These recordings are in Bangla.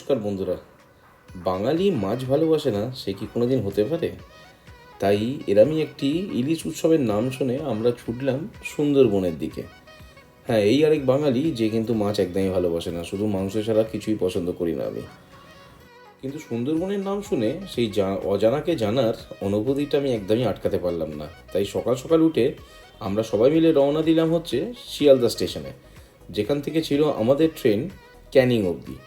নমস্কার বন্ধুরা। বাঙালি মাছ ভালোবাসে না সে কি কোনোদিন হতে পারে? তাই এরমই একটি ইলিশ উৎসবের নাম শুনে আমরা ছুটলাম সুন্দরবনের দিকে। হ্যাঁ, এই আরেক বাঙালি যে কিন্তু মাছ একদমই ভালোবাসে না, শুধু মাংস ছাড়া কিছুই পছন্দ করি না আমি। কিন্তু সুন্দরবনের নাম শুনে সেই অজানাকে জানার অনুভূতিটা আমি একদমই আটকাতে পারলাম না। তাই সকাল সকাল উঠে আমরা সবাই মিলে রওনা দিলাম হচ্ছে শিয়ালদা স্টেশনে, যেখান থেকে ছিল আমাদের ট্রেন ক্যানিং অবধি।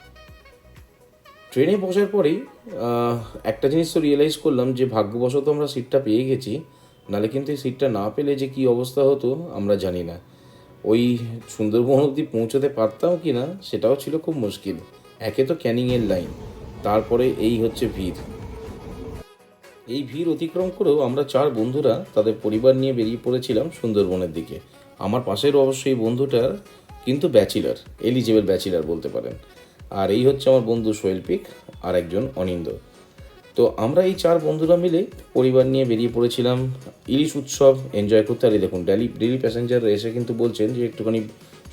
ট্রেনে বসার পরেই আহ, একটা জিনিস তো রিয়েলাইজ করলাম যে ভাগ্যবশত আমরা সিটটা পেয়ে গেছি, নাহলে কিন্তু এই সিটটা না পেলে যে কী অবস্থা হতো আমরা জানি না। ওই সুন্দরবন অবধি পৌঁছতে পারতাম কি না সেটাও ছিল খুব মুশকিল। একে তো ক্যানিংয়ের লাইন, তারপরে এই হচ্ছে ভিড়। এই ভিড় অতিক্রম করেও আমরা চার বন্ধুরা তাদের পরিবার নিয়ে বেরিয়ে পড়েছিলাম সুন্দরবনের দিকে। আমার পাশের অবশ্যই বন্ধুটার কিন্তু ব্যাচিলার, এলিজেবল ব্যাচিলার বলতে পারেন। আর এই হচ্ছে আমার বন্ধু শৈল্পিক, আর একজন অনিন্দ। তো আমরা এই চার বন্ধুরা মিলে পরিবার নিয়ে বেরিয়ে পড়েছিলাম ইলিশ উৎসব এনজয় করতে। আর এই দেখুন ডেলি ডেলি প্যাসেঞ্জার এসে কিন্তু বলছেন যে একটুখানি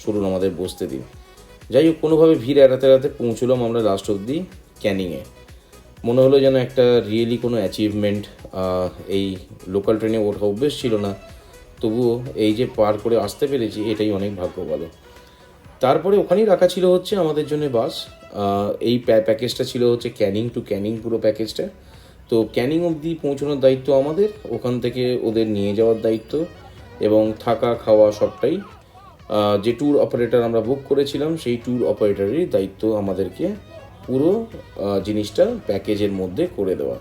সরুন, আমাদের বসতে দিন। যাই হোক, কোনোভাবে ভিড় এড়াতে এড়াতে পৌঁছলাম আমরা লাস্ট অবধি ক্যানিংয়ে। মনে হলো যেন একটা রিয়েলি কোনো অ্যাচিভমেন্ট। এই লোকাল ট্রেনে ওঠা অভ্যেস ছিল না, তবুও এই যে পার করে আসতে পেরেছি এটাই অনেক ভাগ্য ভালো। তারপরে ওখানেই রাখা ছিল হচ্ছে আমাদের জন্য বাস। এই প্যাকেজটা ছিল হচ্ছে ক্যানিং টু ক্যানিং পুরো প্যাকেজটা। তো ক্যানিং অবধি পৌঁছানোর দায়িত্ব আমাদের, ওখান থেকে ওদের নিয়ে যাওয়ার দায়িত্ব এবং থাকা খাওয়া সবটাই যে ট্যুর অপারেটর আমরা বুক করেছিলাম সেই ট্যুর অপারেটরেরই দায়িত্ব আমাদেরকে পুরো জিনিসটা প্যাকেজের মধ্যে করে দেওয়া।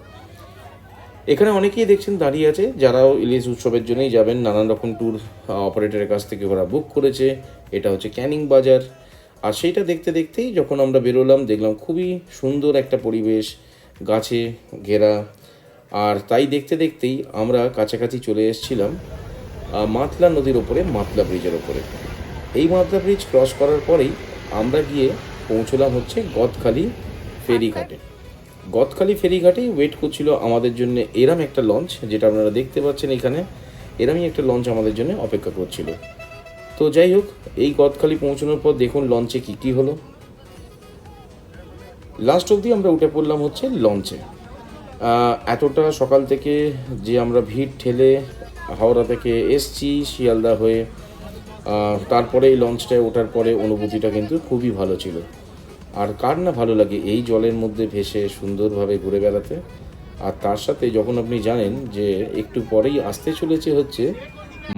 এখানে অনেকেই দেখছেন দাঁড়িয়ে আছে যারাও ইলিশ উৎসবের জন্যই যাবেন, নানান রকম ট্যুর অপারেটরের কাছ থেকে ওরা বুক করেছে। এটা হচ্ছে ক্যানিং বাজার। আর সেইটা দেখতে দেখতেই যখন আমরা বেরোলাম দেখলাম খুবই সুন্দর একটা পরিবেশ, গাছে ঘেরা। আর তাই দেখতে দেখতেই আমরা কাছাকাছি চলে এসেছিলাম মাতলা নদীর ওপরে, মাতলা ব্রিজের ওপরে। এই মাতলা ব্রিজ ক্রস করার পরেই আমরা গিয়ে পৌঁছলাম হচ্ছে গদখালি ফেরিঘাটে। গদখালি ফেরিঘাটেই ওয়েট করছিল আমাদের জন্য এরম একটা লঞ্চ, যেটা আপনারা দেখতে পাচ্ছেন এখানে। এরমই একটা লঞ্চ আমাদের জন্য অপেক্ষা করছিল। তো যাই হোক, এই গদখালি পৌঁছানোর পর দেখুন লঞ্চে কী কী হলো। লাস্ট অবধি আমরা উঠে পড়লাম হচ্ছে লঞ্চে। এতটা সকাল থেকে যে আমরা ভিড় ঠেলে হাওড়া থেকে এসছি শিয়ালদা হয়ে, তারপরে এই লঞ্চটায় ওঠার পরে অনুভূতিটা কিন্তু খুবই ভালো ছিল। আর কার না ভালো লাগে এই জলের মধ্যে ভেসে সুন্দরভাবে ঘুরে বেড়াতে। আর তার সাথে যখন আপনি জানেন যে একটু পরেই আসতে চলেছে হচ্ছে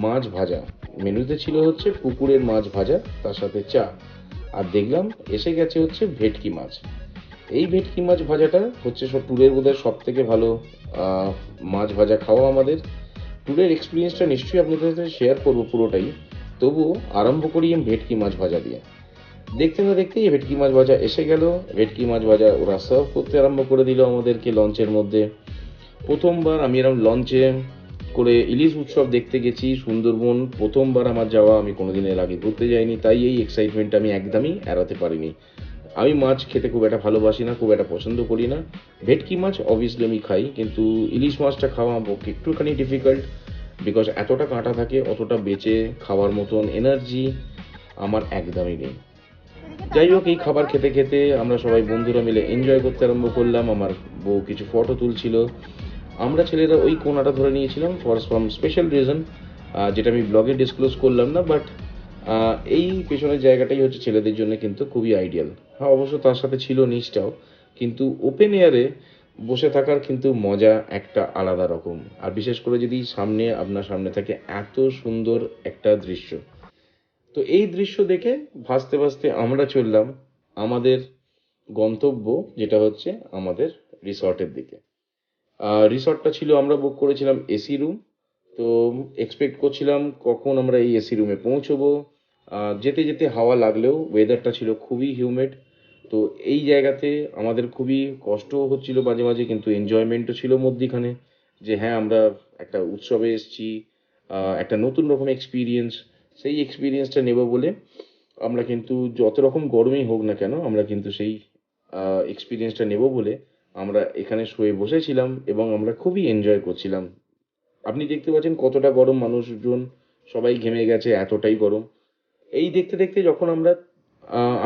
মাছ ভাজা, মেনুতে ছিল হচ্ছে পুকুরের মাছ ভাজা, তার সাথে চা। আর দেখলাম এসে গেছে হচ্ছে ভেটকি মাছ। এই ভেটকি মাছ ভাজাটা হচ্ছে সব ট্যুরের বোধহয় সব থেকে ভালো মাছ ভাজা খাওয়া আমাদের। ট্যুরের এক্সপিরিয়েন্সটা নিশ্চয়ই আপনাদের সাথে শেয়ার করবো পুরোটাই, তবুও আরম্ভ করি আমি ভেটকি মাছ ভাজা দিয়ে। দেখতে না দেখতেই ভেটকি মাছ ভাজা এসে গেল। ভেটকি মাছ ভাজা ওরা সার্ভ করতে আরম্ভ করে দিল আমাদেরকে লঞ্চের মধ্যে। প্রথমবার আমি এরকম লঞ্চে করে ইলিশ উৎসব দেখতে গেছি সুন্দরবন, প্রথমবার আমার যাওয়া, আমি কোনোদিন এর আগে ঘুরতে যাইনি, তাই এই এক্সাইটমেন্টটা আমি একদমই এড়াতে পারিনি। আমি মাছ খেতে খুব একটা ভালোবাসি না, খুব একটা পছন্দ করি না। ভেটকি মাছ অবভিয়াসলি আমি খাই, কিন্তু ইলিশ মাছটা খাওয়া আমার পক্ষে একটুখানি ডিফিকাল্ট, বিকজ এতটা কাঁটা থাকে, অতটা বেঁচে খাওয়ার মতন এনার্জি আমার একদমই নেই। যাই হোক, এই খাবার খেতে খেতে আমরা সবাই বন্ধুরা মিলে এনজয় করতে আরম্ভ করলাম। আমার বউ কিছু ফটো তুলছিল, আমরা ছেলেরা ওই কোণাটা ধরে নিয়েছিলাম ফর সাম স্পেশাল রিজন, যেটা আমি ব্লগে ডিসক্লোজ করলাম না। বাট এই পেছনের জায়গাটাই হচ্ছে ছেলেদের জন্য কিন্তু খুবই আইডিয়াল। হ্যাঁ, অবশ্য তার সাথে ছিল নিচটাও, কিন্তু ওপেন এয়ারে বসে থাকার কিন্তু মজা একটা আলাদা রকম। আর বিশেষ করে যদি আপনার সামনে থাকে এত সুন্দর একটা দৃশ্য। তো এই দৃশ্য দেখে ভাসতে ভাসতে আমরা চললাম আমাদের গন্তব্য, যেটা হচ্ছে আমাদের রিসর্টের দিকে। রিসর্টটা ছিল, আমরা বুক করেছিলাম এসি রুম। তো এক্সপেক্ট করছিলাম কখন আমরা এই এসি রুমে পৌঁছবো। যেতে যেতে হাওয়া লাগলেও ওয়েদারটা ছিল খুবই হিউমেড। তো এই জায়গাতে আমাদের খুবই কষ্টও হচ্ছিল মাঝে মাঝে, কিন্তু এনজয়মেন্টও ছিল মধ্যিখানে। যে হ্যাঁ, আমরা একটা উৎসবে এসেছি, একটা নতুন রকম এক্সপিরিয়েন্স, সেই এক্সপিরিয়েন্সটা নেব বলে আমরা কিন্তু যত রকম গরমই হোক না কেন আমরা কিন্তু সেই এক্সপিরিয়েন্সটা নেব বলে আমরা এখানে শুয়ে বসেছিলাম এবং আমরা খুবই এনজয় করছিলাম। আপনি দেখতে পাচ্ছেন কতটা গরম, মানুষজন সবাই ঘেমে গেছে, এতটাই গরম। এই দেখতে দেখতে যখন আমরা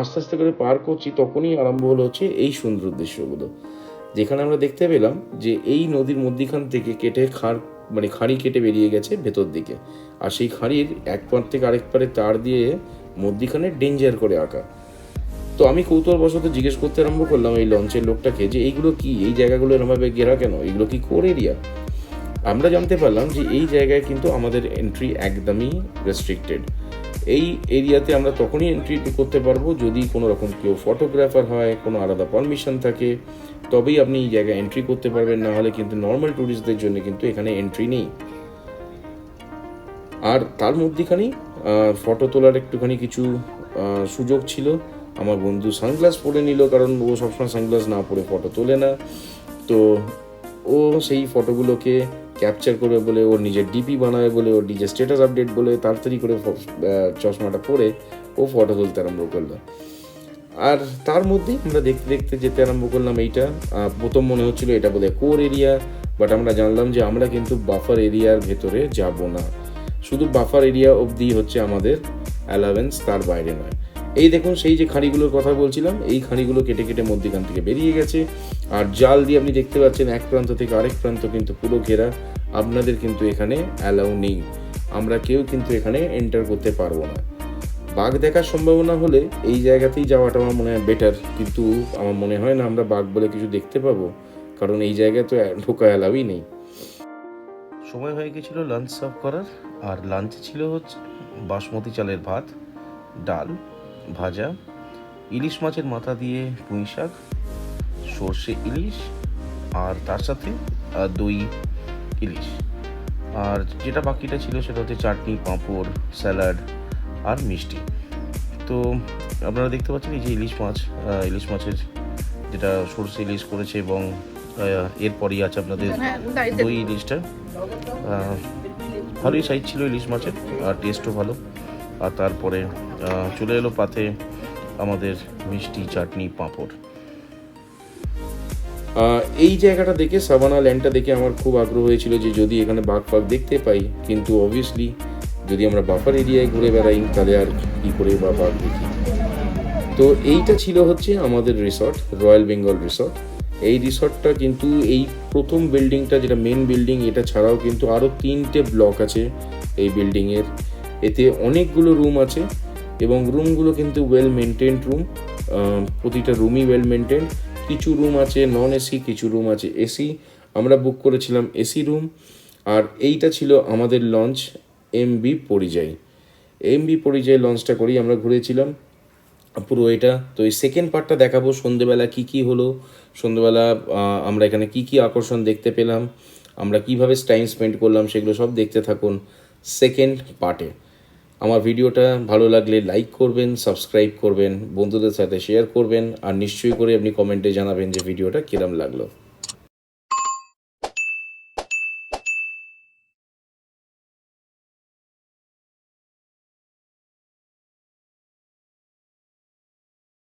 আস্তে আস্তে করে পার করছি, তখনই আরম্ভ হলো হচ্ছে এই সুন্দর দৃশ্যগুলো, যেখানে আমরা দেখতে পেলাম যে এই নদীর মধ্যিখান থেকে কেটে খাঁড়ি কেটে বেরিয়ে গেছে ভেতর দিকে, আর সেই খাঁড়ির এক পার থেকে আরেক পারে তার দিয়ে মধ্যিখানে ডেঞ্জার করে আঁকা। তো আমি কৌতূহলবশত জিজ্ঞেস করতে আরম্ভ করলাম এই লঞ্চের লোকটাকে যে এইগুলো কি, এই জায়গাগুলো এরমভাবে ঘেরা কেন, এগুলো কি কোর এরিয়া? আমরা জানতে পারলাম যে এই জায়গায় কিন্তু আমাদের এন্ট্রি একদমই রেস্ট্রিক্টেড। এই এরিয়াতে আমরা তখনই এন্ট্রি করতে পারবো যদি কোনো রকম কেউ ফটোগ্রাফার হয়, কোনো আলাদা পারমিশন থাকে, তবেই আপনি এই জায়গায় এন্ট্রি করতে পারবেন, না হলে কিন্তু নর্মাল ট্যুরিস্টদের জন্য কিন্তু এখানে এন্ট্রি নেই। আর তার মধ্যেখানেই ফটো তোলার একটুখানি কিছু সুযোগ ছিল। আমার বন্ধু সানগ্লাস পরে নিল, কারণ ও সবসময় সানগ্লাস না পরে ফটো তোলে না। তো ও সেই ফটোগুলোকে ক্যাপচার করবে বলে, ওর নিজের ডিপি বানাবে বলে, ওর নিজের স্ট্যাটাস আপডেট বলে তাড়াতাড়ি করে চশমাটা পরে ও ফটো তুলতে আরম্ভ করলো। আর তার মধ্যেই আমরা দেখতে দেখতে যেতে আরম্ভ করলাম। এইটা প্রথম মনে হচ্ছিল এটা বোধহয় কোর এরিয়া, বাট আমরা জানলাম যে আমরা কিন্তু বাফার এরিয়ার ভেতরে যাব না, শুধু বাফার এরিয়া অবধি হচ্ছে আমাদের অ্যালাওয়েন্স, তার বাইরে নয়। এই দেখুন সেই যে খাঁড়িগুলোর কথা বলছিলাম, এই খাঁড়িগুলো কেটে কেটে মধ্যিখান থেকে বেরিয়ে গেছে, আর জাল দিয়ে আপনি দেখতে পাচ্ছেন এক প্রান্ত থেকে আরেক প্রান্ত কিন্তু পুরো ঘেরা। আপনাদের কিন্তু এখানে অ্যালাউ নেই, আমরা কেউ কিন্তু এখানে এন্টার করতে পারবো না। বাঘ দেখার সম্ভাবনা হলে এই জায়গাতেই যাওয়াটা আমার মনে হয় বেটার, কিন্তু আমার মনে হয় না আমরা বাঘ বলে কিছু দেখতে পাবো, কারণ এই জায়গায় তো ঢোকা অ্যালাউই নেই। সময় হয়ে গেছিল লাঞ্চ সার্ভ করার, আর লাঞ্চে ছিল হচ্ছে বাসমতি চালের ভাত, ডাল, ভাজা, ইলিশ মাছের মাথা দিয়ে পুঁই শাক, সর্ষে ইলিশ, আর তার সাথে দই ইলিশ। আর যেটা বাকিটা ছিল সেটা হচ্ছে চাটনি, পাঁপড়, স্যালাড আর মিষ্টি। তো আপনারা দেখতে পাচ্ছেন এই যে ইলিশ মাছের যেটা সর্ষে ইলিশ করেছে, এবং এরপরই আছে আপনাদের দই ইলিশটা। ভালোই সাইজ ছিল ইলিশ মাছের, আর টেস্টও ভালো। আর তারপরে চলে এলো পাতে আমাদের মিষ্টি, চাটনি, পাঁপড়। এই জায়গাটা দেখে, সাভানা ল্যান্ডটা দেখে আমার খুব আগ্রহ হয়েছিল যে যদি এখানে বাঘ দেখতে পাই, কিন্তু অবভিয়াসলি যদি আমরা বাফার এরিয়ায় ঘুরে বেড়াই তাহলে আর কী করে বা বাঘ দেখি। তো এইটা ছিল হচ্ছে আমাদের রিসর্ট, রয়্যাল বেঙ্গল রিসর্ট। এই রিসর্টটা কিন্তু এই প্রথম বিল্ডিংটা, যেটা মেন বিল্ডিং, এটা ছাড়াও কিন্তু আরও 3টে ব্লক আছে এই বিল্ডিংয়ের। এতে অনেকগুলো রুম আছে, এবং রুমগুলো কিন্তু ওয়েল মেনটেন্ড রুম, প্রতিটা রুমই ওয়েল মেনটেন্ড। কিছু রুম আছে নন এসি, কিছু রুম আছে এসি। আমরা বুক করেছিলাম এসি রুম। আর এইটা ছিল আমাদের লঞ্চ এমবি পরিযায়ী লঞ্চটা করেই আমরা ঘুরেছিলাম পুরো এটা। তো এই সেকেন্ড পার্টটা দেখাবো, সন্ধেবেলা কী হলো, সন্ধেবেলা আমরা এখানে কি আকর্ষণ দেখতে পেলাম, আমরা কিভাবে টাইম স্পেন্ড করলাম, সেগুলো সব দেখতে থাকুন সেকেন্ড পার্টে। আমার ভিডিওটা ভালো লাগলে লাইক করবেন, সাবস্ক্রাইব করবেন, বন্ধুদের সাথে শেয়ার করবেন, আর নিশ্চয়ই করে আপনি কমেন্টে জানাবেন যে ভিডিওটা কিরম লাগলো।